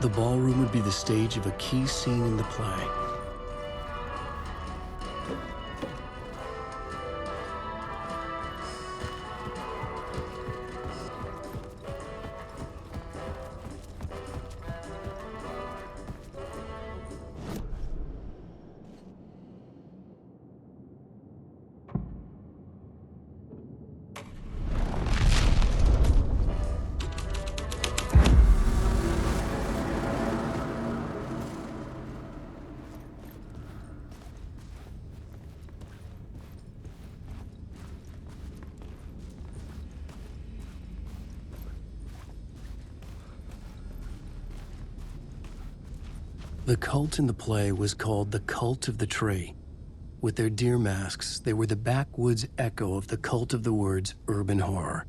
the ballroom would be the stage of a key scene in the play. The cult in the play was called the Cult of the Tree. With their deer masks, they were the backwoods echo of the cult of the word's urban horror.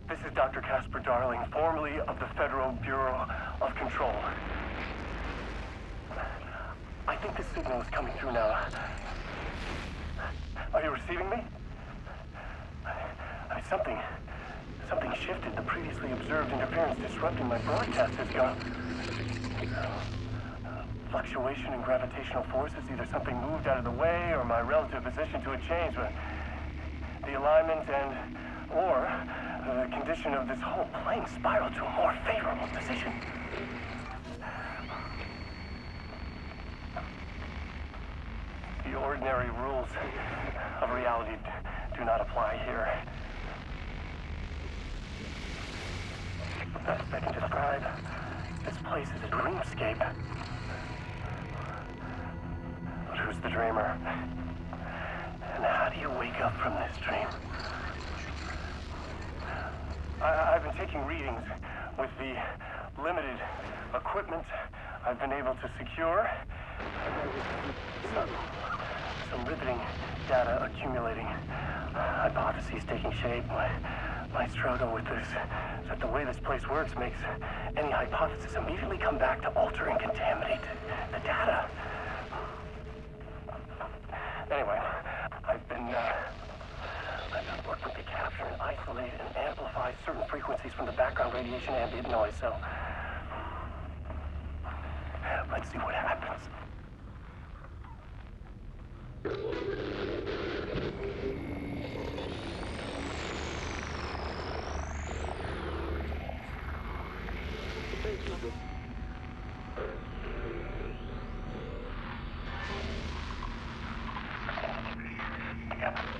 This is Dr. Casper Darling, formerly of the Federal Bureau of Control. I think the signal is coming through now. Are you receiving me? Something shifted. The previously observed interference disrupting my broadcast has gone. Fluctuation in gravitational forces. Either something moved out of the way or my relative position to it changed. But the alignment or the condition of this whole plane spiraled to a more favorable position. The ordinary rules of reality do not apply here. The best I can describe this place is a dreamscape. But who's the dreamer? And how do you wake up from this dream? I've been taking readings with the limited equipment I've been able to secure. Some riveting data accumulating. Hypotheses taking shape. My struggle with this is that the way this place works makes any hypothesis immediately come back to alter and contaminate the data. Anyway, I've been working to capture and isolate and amplify certain frequencies from the background radiation ambient noise, so let's see what happens.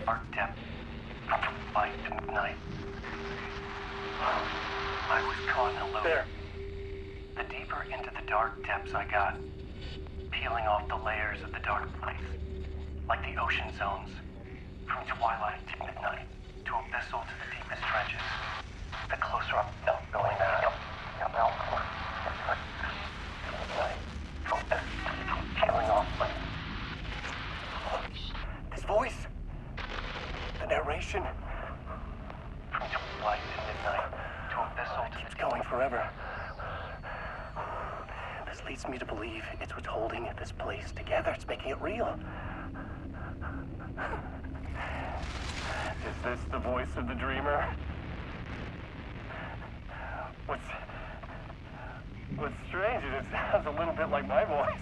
Dark depth, light and night. I was caught in a loop. There. The deeper into the dark depths I got, peeling off the layers of the dark place, like the ocean zones, from twilight to midnight, to abyssal to the deepest trenches. The closer I'm going now, peeling off like this voice. The narration. From twilight to midnight, to abyssal to keeps going forever. This leads me to believe it's what's holding this place together. It's making it real. Is this the voice of the dreamer? What's strange is it sounds a little bit like my voice.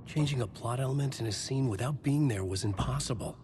Changing a plot element in a scene without being there was impossible.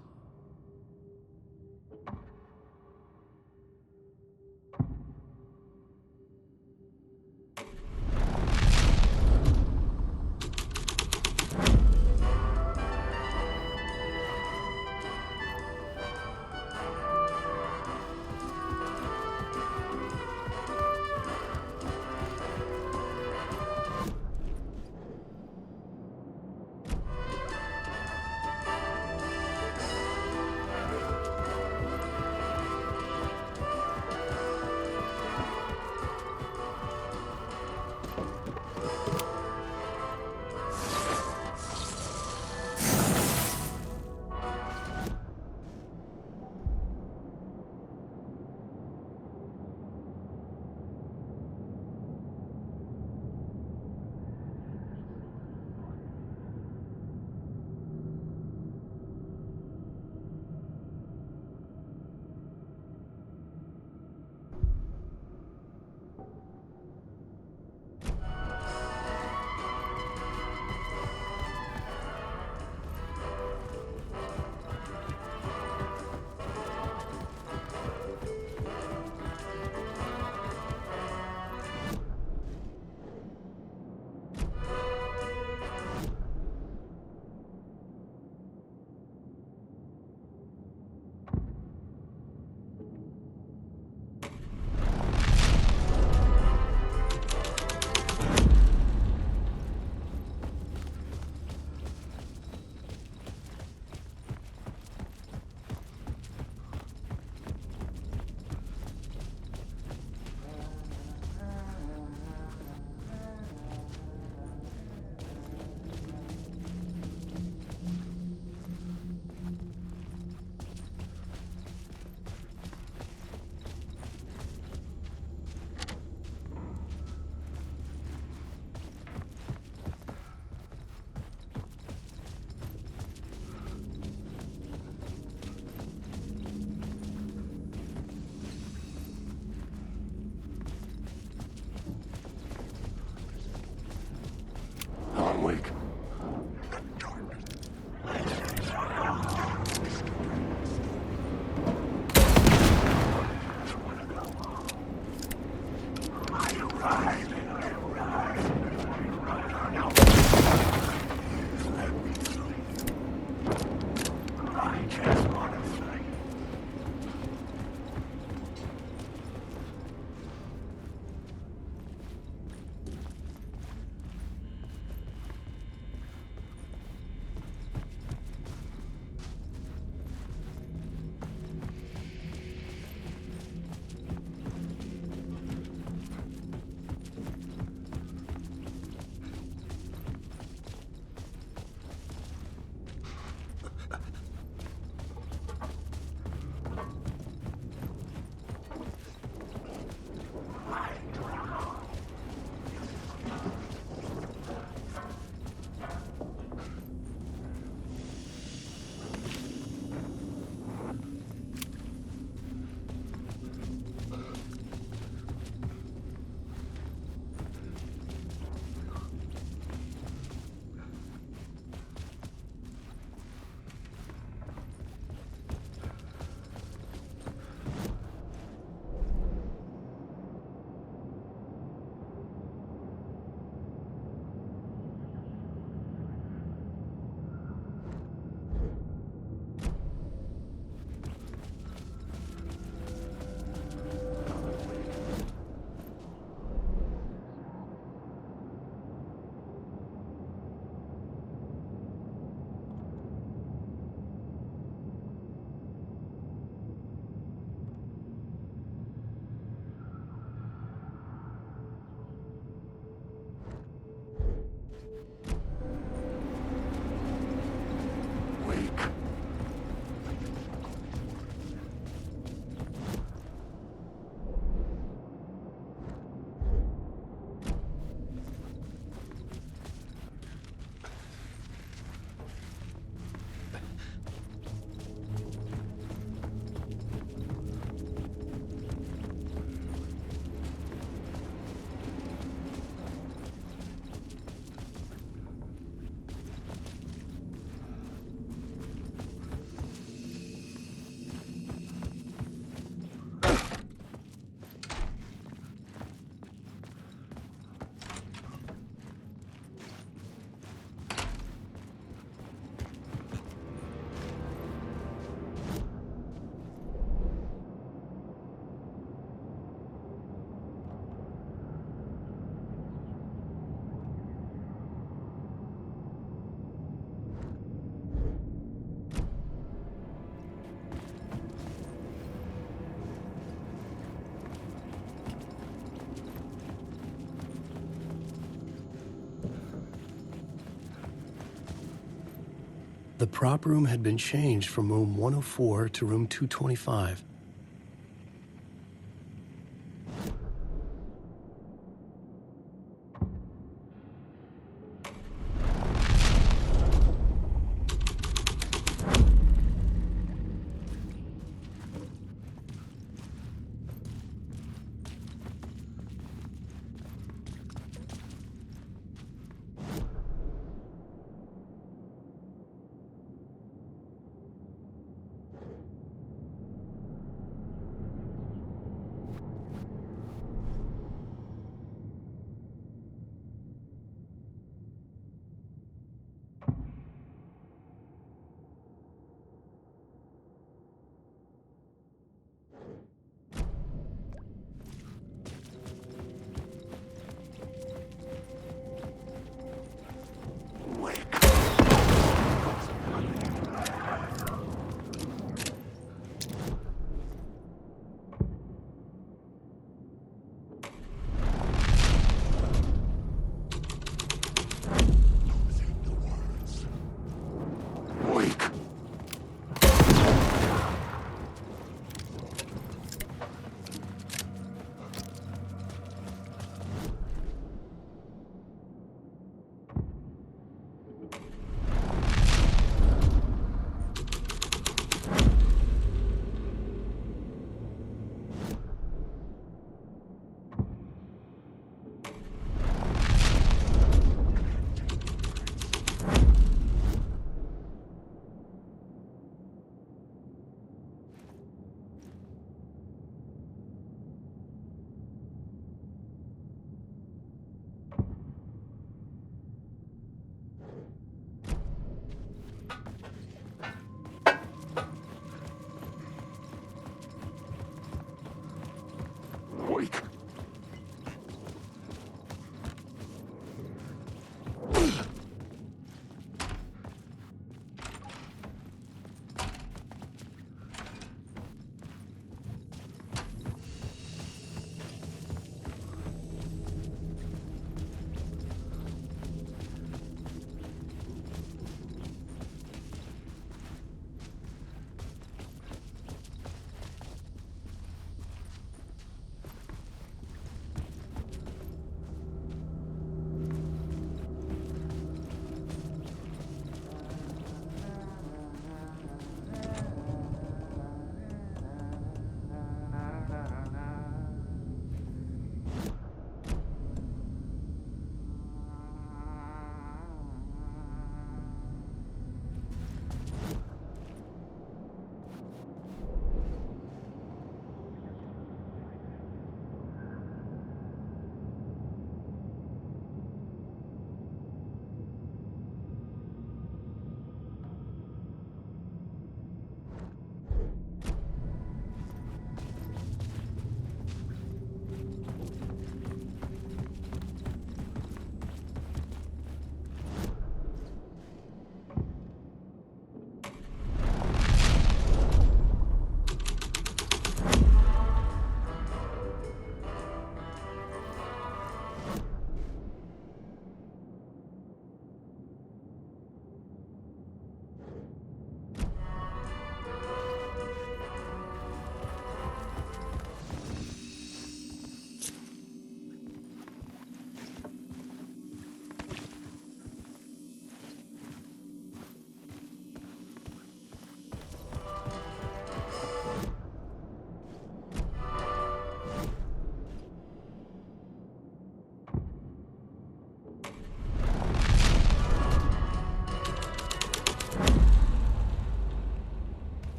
The prop room had been changed from room 104 to room 225.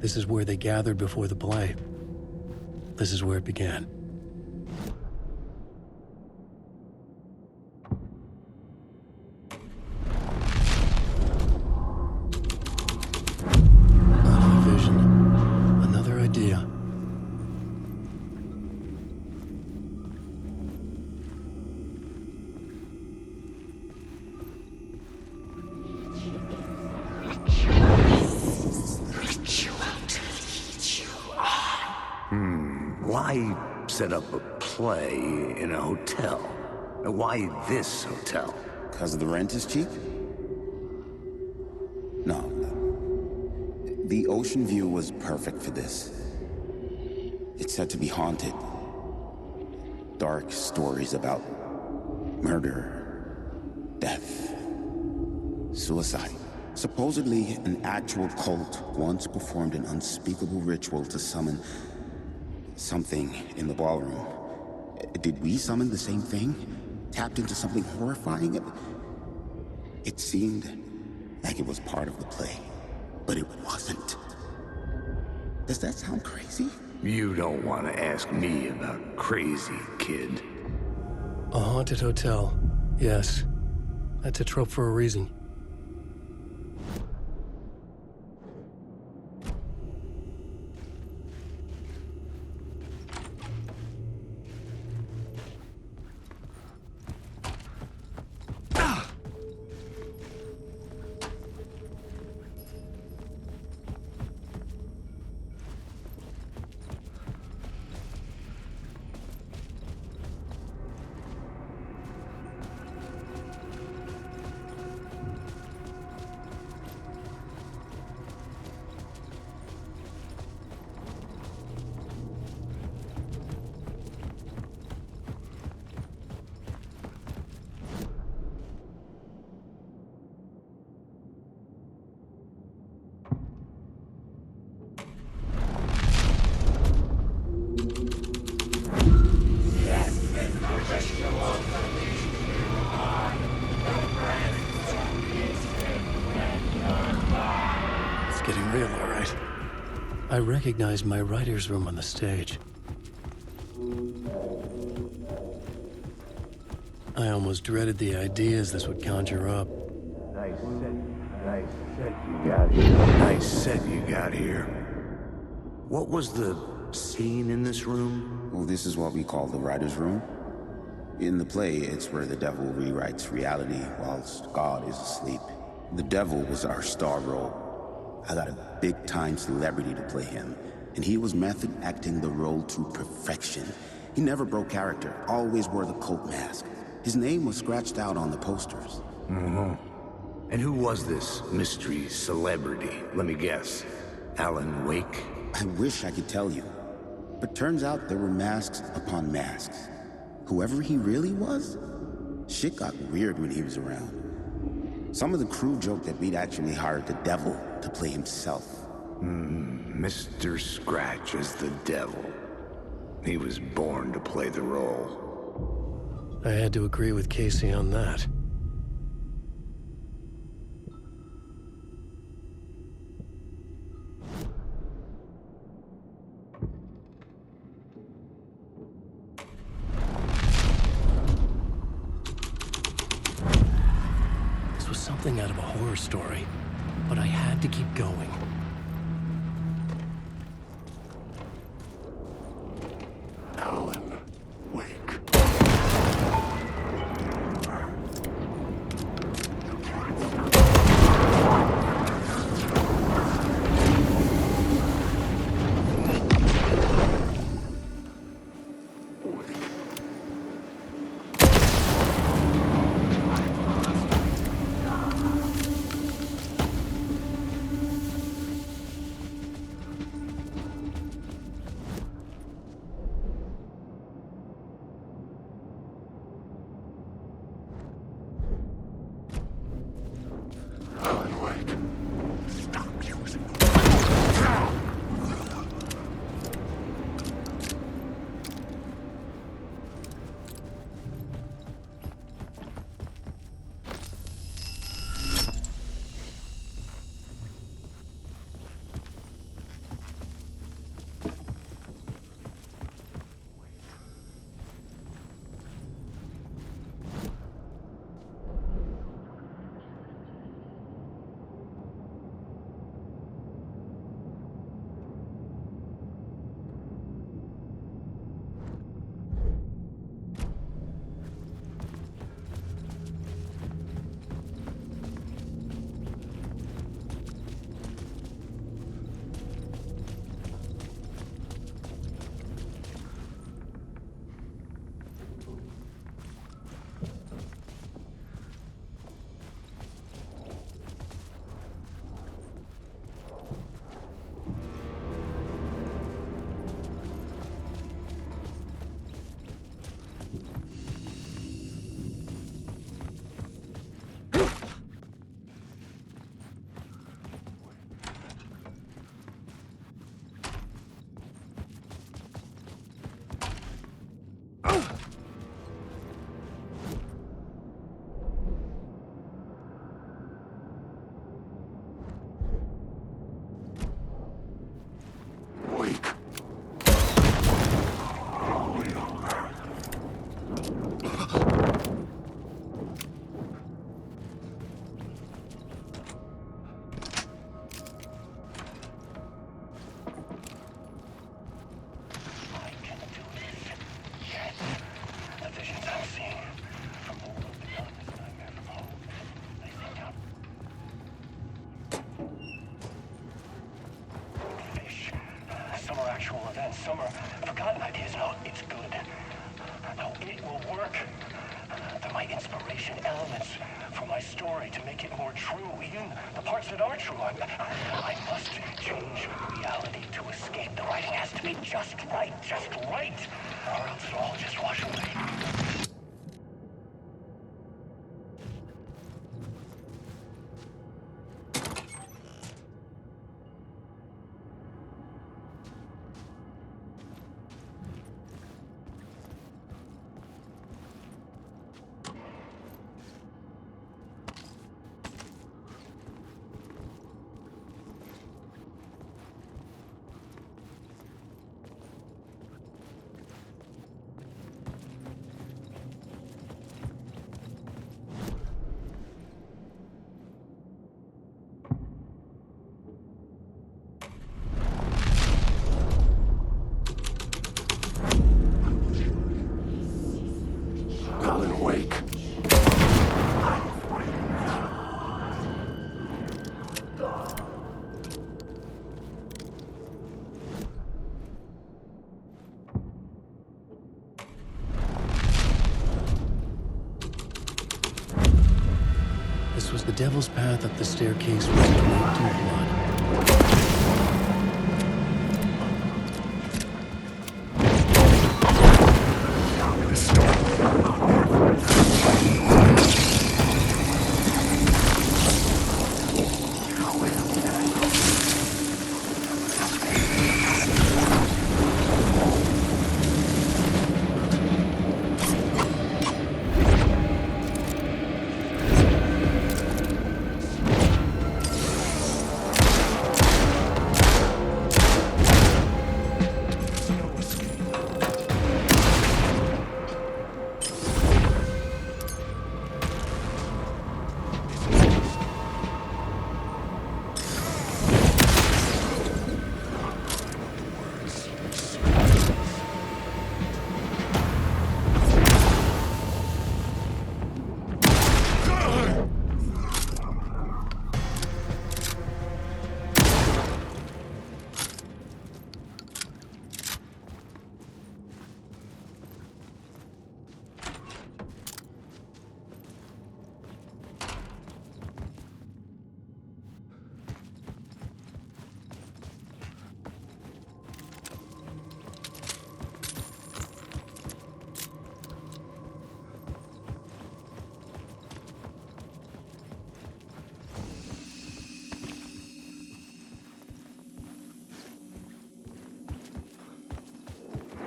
This is where they gathered before the play. This is where it began. Another vision. Another idea. Why set up a play in a hotel? Why this hotel? Because the rent is cheap? No. The ocean view was perfect for this. It's said to be haunted. Dark stories about murder, death, suicide. Supposedly, an actual cult once performed an unspeakable ritual to summon something in the ballroom. Did we summon the same thing? Tapped into something horrifying? It seemed like it was part of the play, but it wasn't. Does that sound crazy? You don't want to ask me about crazy, kid. A haunted hotel. Yes. That's a trope for a reason. Getting real, all right. I recognized my writer's room on the stage. I almost dreaded the ideas this would conjure up. Nice set you got here. Nice set you got here. What was the scene in this room? Well, this is what we call the writer's room. In the play, it's where the devil rewrites reality whilst God is asleep. The devil was our star role. I got a big-time celebrity to play him, and he was method acting the role to perfection. He never broke character, always wore the cult mask. His name was scratched out on the posters. Mm-hmm. And who was this mystery celebrity? Let me guess. Alan Wake? I wish I could tell you, but turns out there were masks upon masks. Whoever he really was, shit got weird when he was around. Some of the crew joked that we'd actually hired the devil to play himself. Mr. Scratch as the devil. He was born to play the role. I had to agree with Casey on that. This was something out of a horror story, but I had to keep going. Alan Wake. actual events. Some are forgotten ideas. No, it's good. No, it will work. They're my inspiration, elements from my story to make it more true, even the parts that are true. I must change reality to escape. The writing has to be just right, or else it'll all just wash away. Alan Wake. This was the devil's path up the staircase red draped in blood.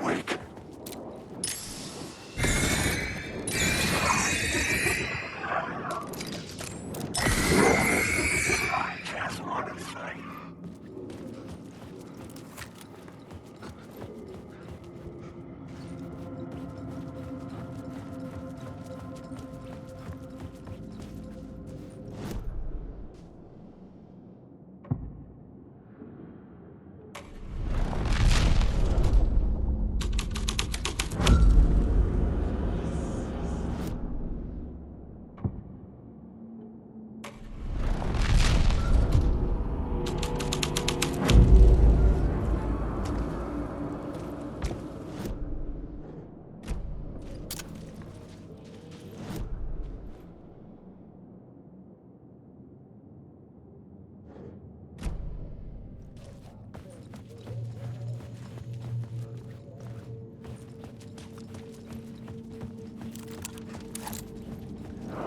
Wake.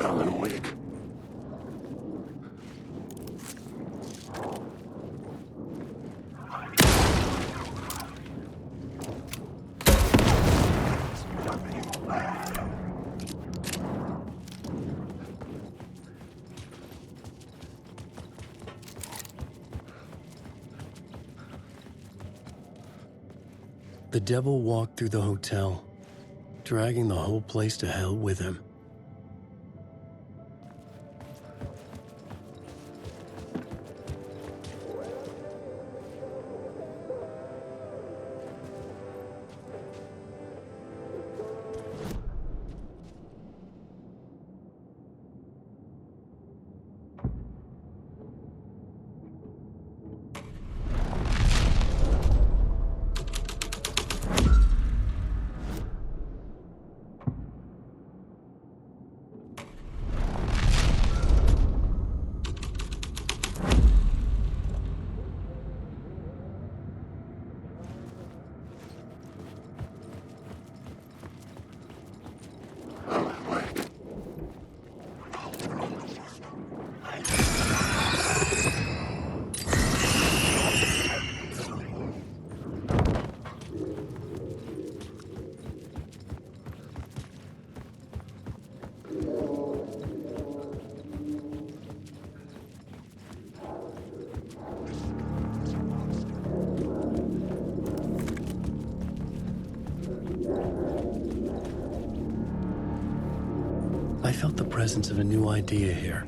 Alan Wake. The devil walked through the hotel, dragging the whole place to hell with him. I felt the presence of a new idea here.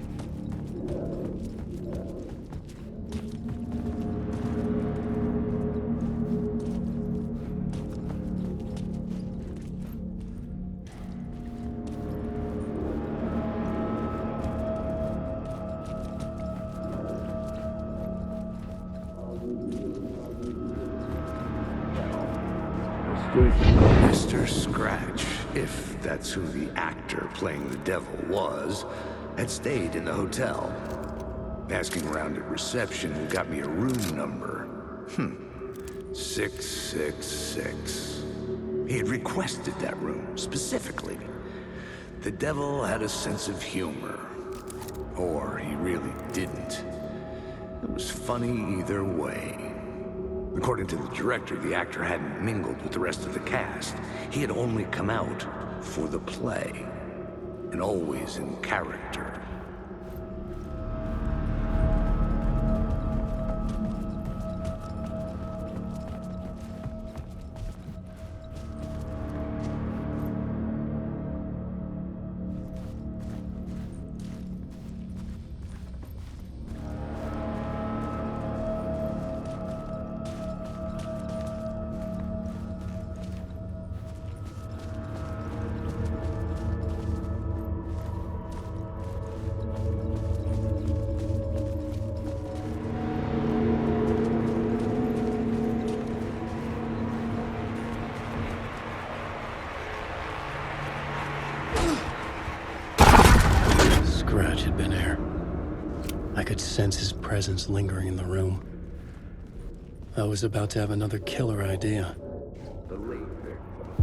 Mr. Scratch, if that's who the actor playing the devil was, had stayed in the hotel. Asking around at reception got me a room number. 666. He had requested that room, specifically. The devil had a sense of humor. Or he really didn't. It was funny either way. According to the director, the actor hadn't mingled with the rest of the cast. He had only come out for the play, and always in character. Scratch had been here. I could sense his presence lingering in the room. I was about to have another killer idea.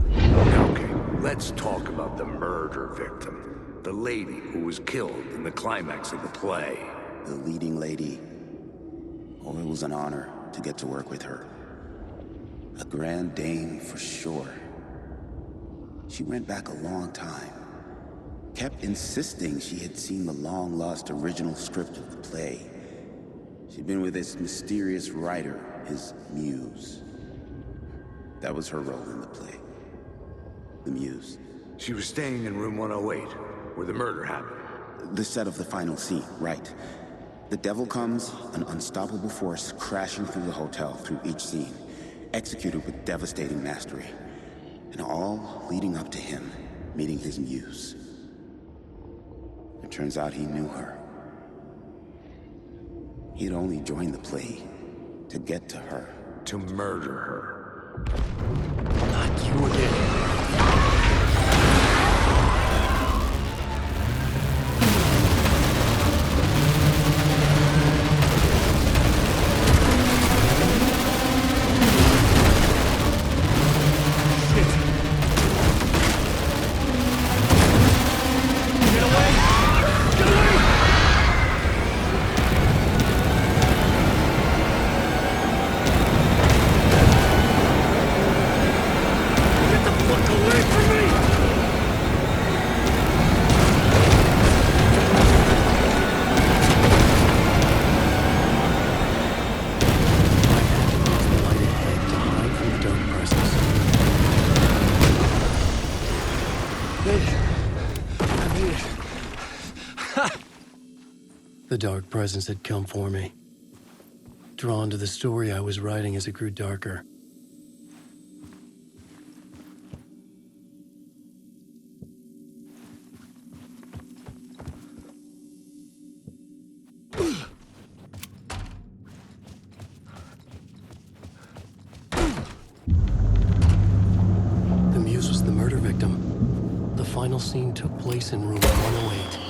Okay, let's talk about the murder victim. The lady who was killed in the climax of the play. The leading lady. Oh, it was an honor to get to work with her. A grand dame for sure. She went back a long time. Kept insisting she had seen the long-lost original script of the play. She'd been with this mysterious writer, his muse. That was her role in the play. The muse. She was staying in room 108, where the murder happened. The set of the final scene, right. The devil comes, an unstoppable force crashing through the hotel through each scene, executed with devastating mastery. And all leading up to him meeting his muse. It turns out he knew her. He had only joined the play to get to her. To murder her. Not you again. The dark presence had come for me, drawn to the story I was writing as it grew darker. The muse was the murder victim. The final scene took place in room 108.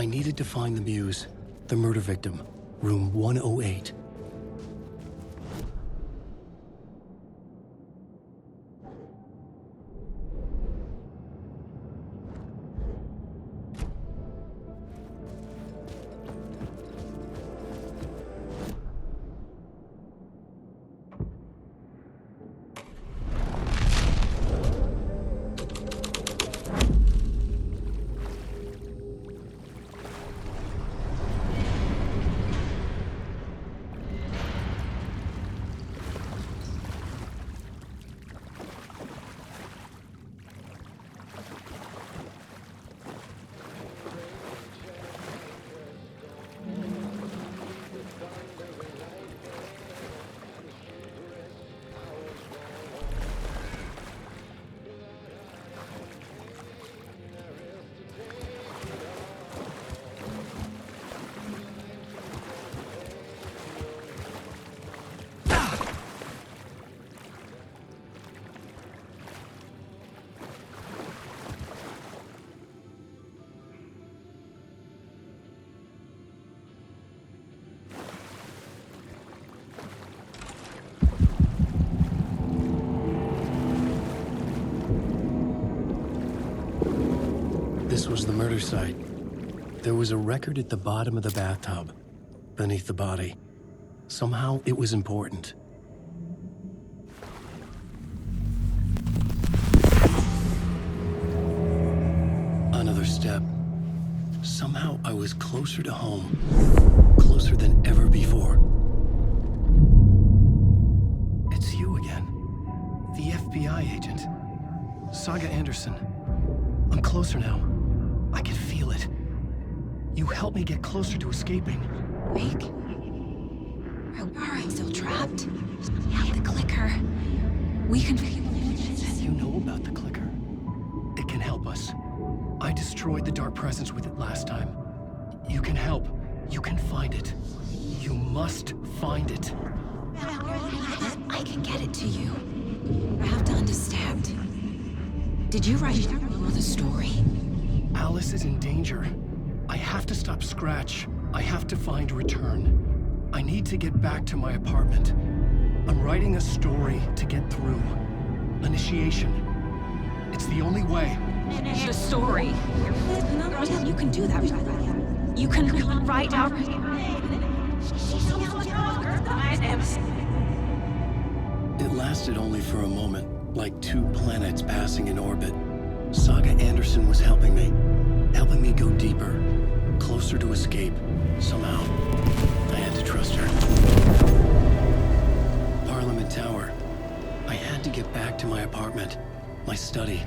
I needed to find the Muse, the murder victim, room 108. This was the murder site. There was a record at the bottom of the bathtub, beneath the body. Somehow it was important. Another step. Somehow I was closer to home. Closer than ever before. It's you again. The FBI agent. Saga Anderson. I'm closer now. I can feel it. You helped me get closer to escaping. Wake? Are I still trapped? Have the clicker. We can... You know about the clicker. It can help us. I destroyed the dark presence with it last time. You can help. You can find it. You must find it. I can get it to you. You have to understand. Did you write the story? Alice is in danger. I have to stop Scratch. I have to find Return. I need to get back to my apartment. I'm writing a story to get through. Initiation. It's the only way. The story. You can do that. You can write out... It lasted only for a moment, like two planets passing in orbit. Saga Anderson was helping me go deeper, closer to escape. Somehow, I had to trust her. Parliament Tower. I had to get back to my apartment, my study.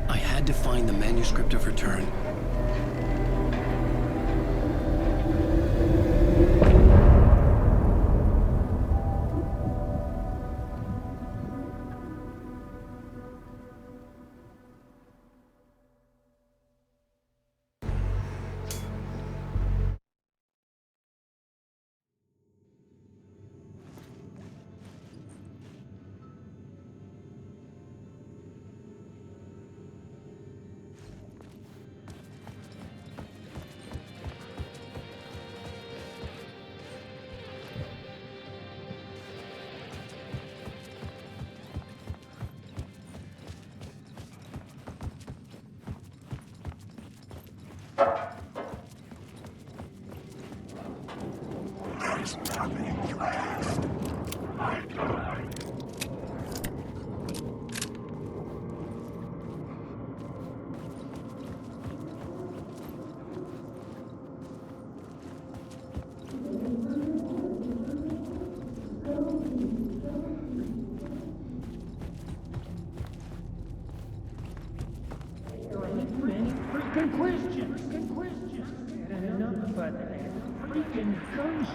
I had to find the manuscript of Return.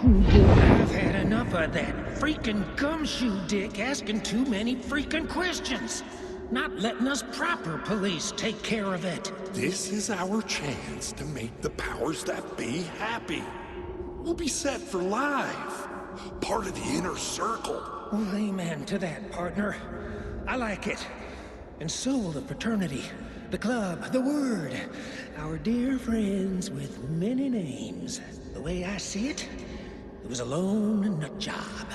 I've had enough of that freaking gumshoe dick asking too many freaking questions. Not letting us proper police take care of it. This is our chance to make the powers that be happy. We'll be set for life. Part of the inner circle. Well, amen to that, partner. I like it. And so will the fraternity. the club, the word. Our dear friends with many names. The way I see it, it was a lone nut job.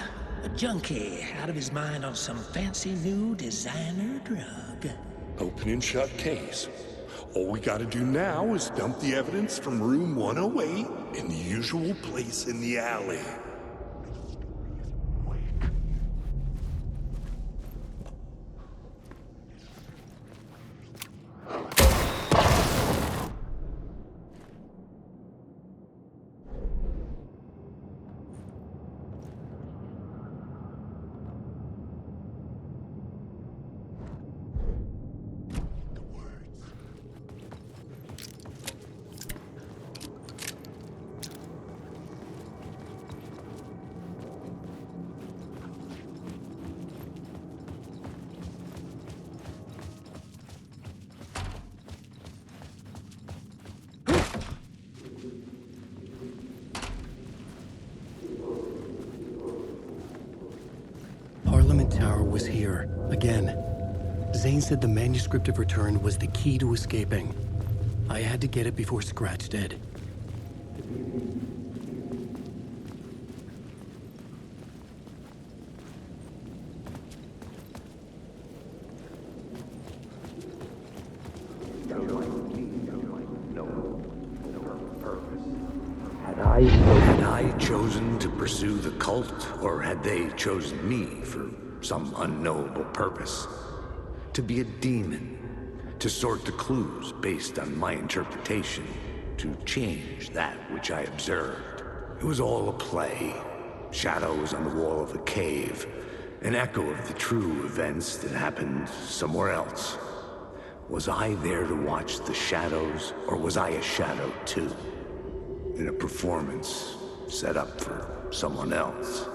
A junkie out of his mind on some fancy new designer drug. Open and shut case. All we gotta do now is dump the evidence from room 108 in the usual place in the alley. Parliament Tower was here, again. Zane said the manuscript of return was the key to escaping. I had to get it before Scratch did. Had I chosen to pursue the cult, or had they chosen me for some unknowable purpose? To be a demon, to sort the clues based on my interpretation, to change that which I observed. It was all a play. Shadows on the wall of a cave, an echo of the true events that happened somewhere else. Was I there to watch the shadows, or was I a shadow too? In a performance set up for someone else.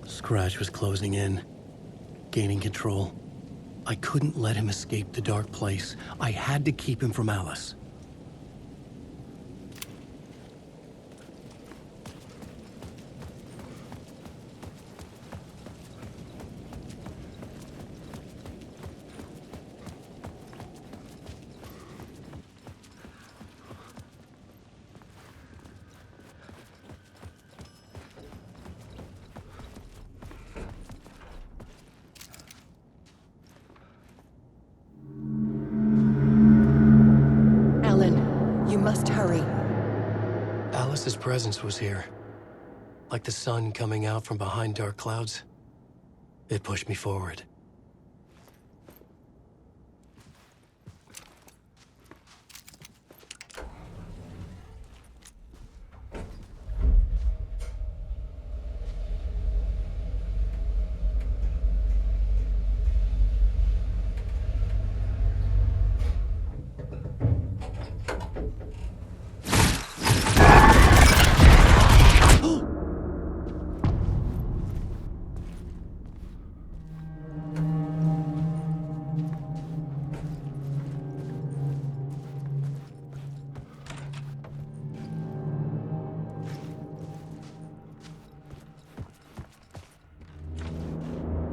Scratch was closing in, gaining control. I couldn't let him escape the dark place. I had to keep him from Alice. Alice's presence was here. Like the sun coming out from behind dark clouds. It pushed me forward.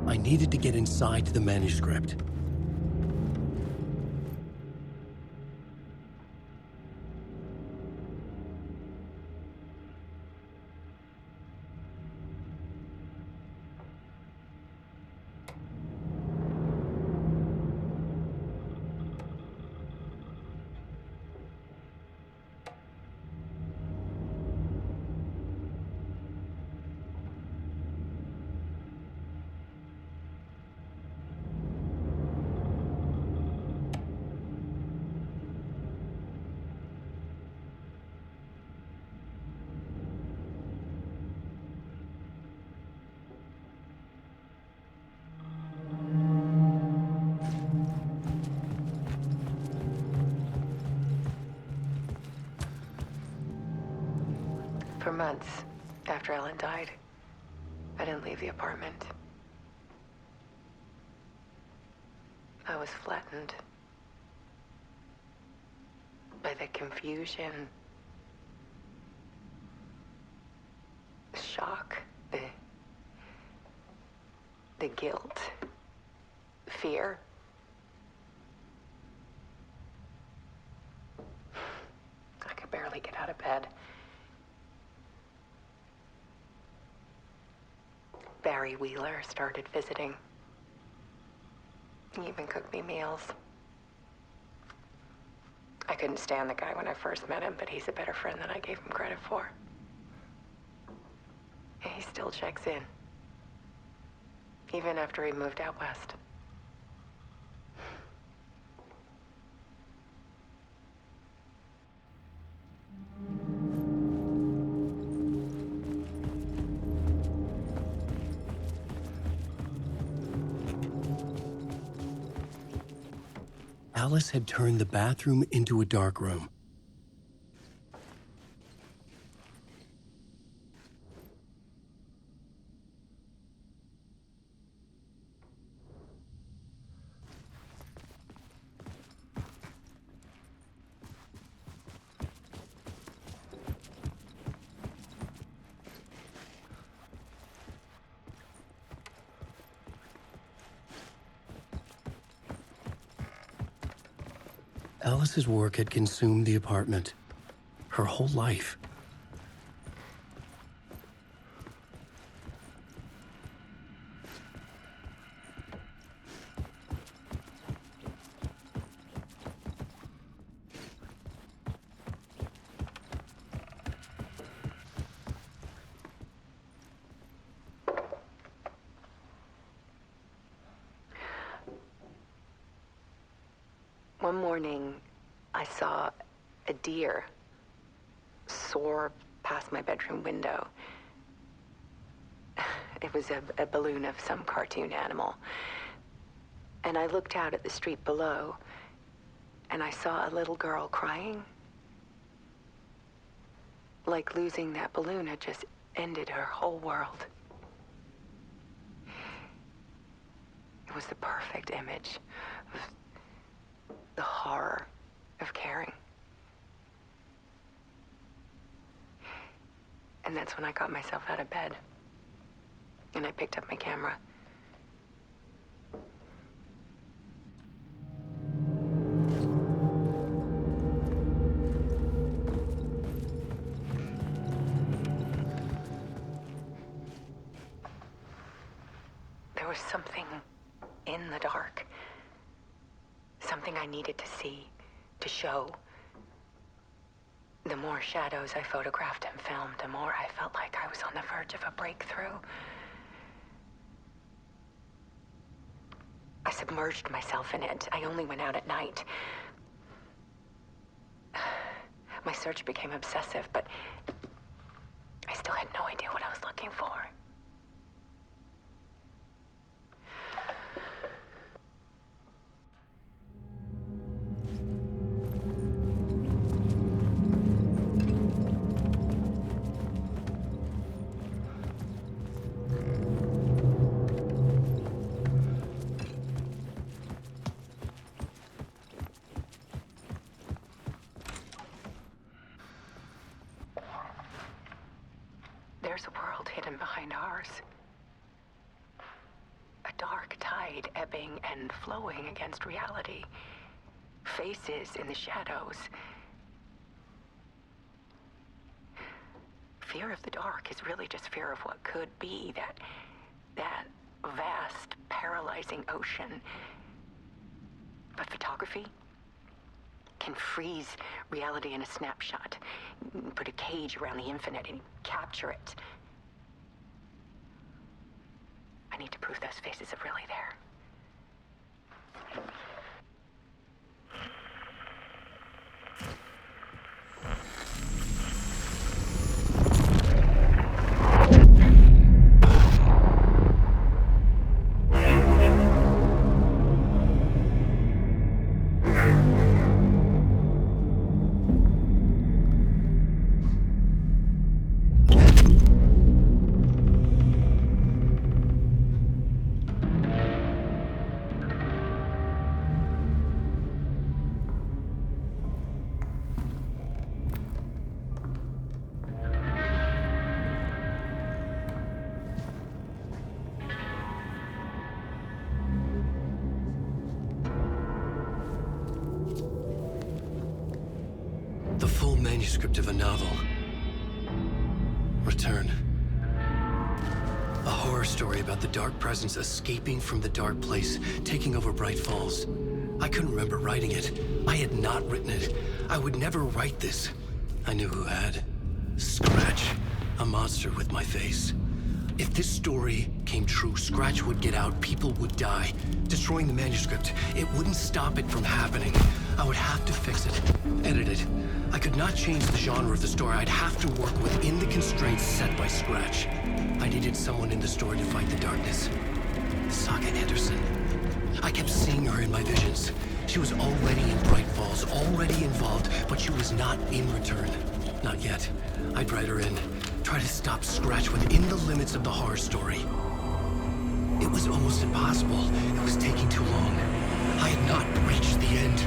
I needed to get inside the manuscript. For months after Ellen died, I didn't leave the apartment. I was flattened by the confusion, the shock, the guilt, fear. I could barely get out of bed. Barry Wheeler started visiting. He even cooked me meals. I couldn't stand the guy when I first met him, but he's a better friend than I gave him credit for. And he still checks in, even after he moved out west. Alice had turned the bathroom into a dark room. Alice's work had consumed the apartment, her whole life. One morning, I saw a deer soar past my bedroom window. It was a balloon of some cartoon animal. And I looked out at the street below, and I saw a little girl crying. Like losing that balloon had just ended her whole world. It was the perfect image of the horror of caring. And that's when I got myself out of bed. And I picked up my camera. There was something in the dark. Something I needed to see, to show. The more shadows I photographed and filmed, the more I felt like I was on the verge of a breakthrough. I submerged myself in it. I only went out at night. My search became obsessive, but I still had no idea what I was looking for. There's a world hidden behind ours. A dark tide ebbing and flowing against reality. Faces in the shadows. Fear of the dark is really just fear of what could be, that vast, paralyzing ocean. But photography can freeze reality in a snapshot, put a cage around the infinite and capture it. I need to prove those faces are really there. manuscript of a novel. Return. A horror story about the dark presence escaping from the dark place, taking over Bright Falls. I couldn't remember writing it. I had not written it. I would never write this. I knew who had. Scratch. A monster with my face. If this story came true, Scratch would get out, people would die. Destroying the manuscript, it wouldn't stop it from happening. I would have to fix it, edit it. I could not change the genre of the story. I'd have to work within the constraints set by Scratch. I needed someone in the story to fight the darkness. Saga Anderson. I kept seeing her in my visions. She was already in Bright Falls, already involved, but she was not in Return. Not yet. I'd write her in. Try to stop Scratch within the limits of the horror story. It was almost impossible. It was taking too long. I had not reached the end.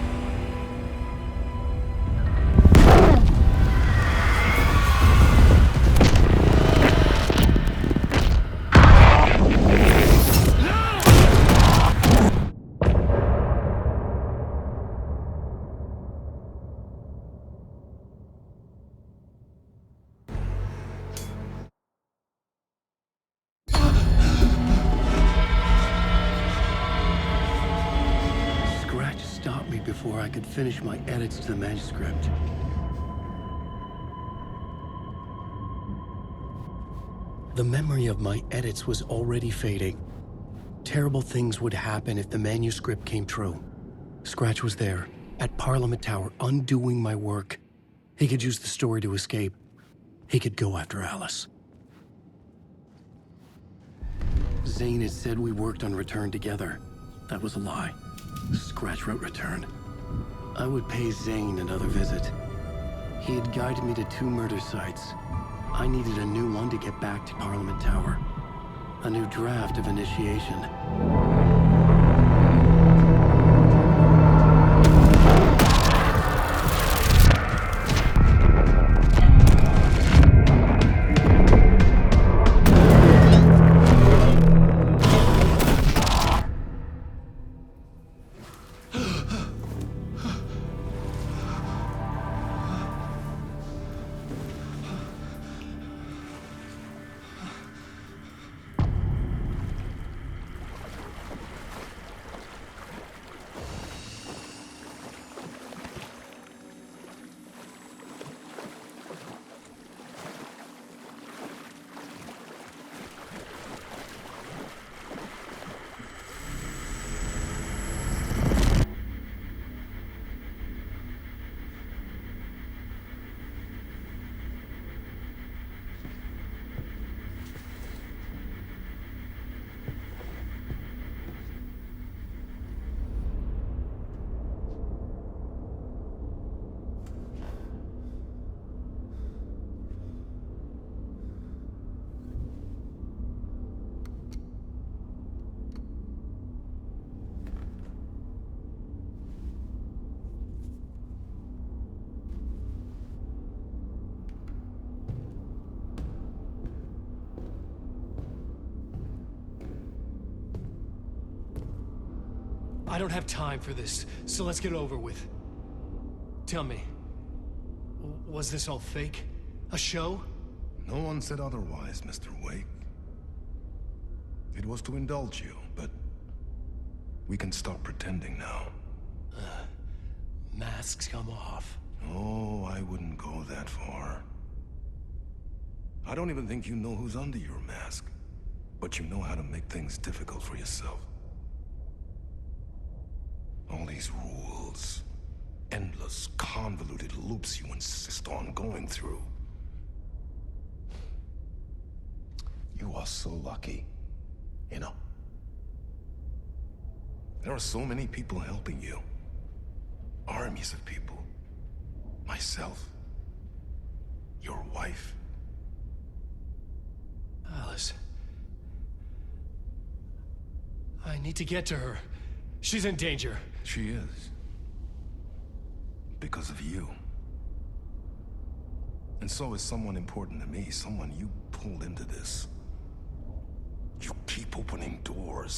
Before I could finish my edits to the manuscript. The memory of my edits was already fading. Terrible things would happen if the manuscript came true. Scratch was there, at Parliament Tower, undoing my work. He could use the story to escape. He could go after Alice. Zane had said we worked on Return together. That was a lie. Scratch wrote Return. I would pay Zane another visit. He had guided me to 2 murder sites. I needed a new one to get back to Parliament Tower. A new draft of initiation. I don't have time for this, so let's get it over with. Tell me, was this all fake? A show? No one said otherwise, Mr. Wake. It was to indulge you, but we can stop pretending now. Masks come off. Oh, I wouldn't go that far. I don't even think you know who's under your mask, but you know how to make things difficult for yourself. All these rules, endless, convoluted loops you insist on going through. You are so lucky, you know. There are so many people helping you. Armies of people. Myself. Your wife. Alice. I need to get to her. She's in danger. She is. Because of you. And so is someone important to me, someone you pulled into this. You keep opening doors.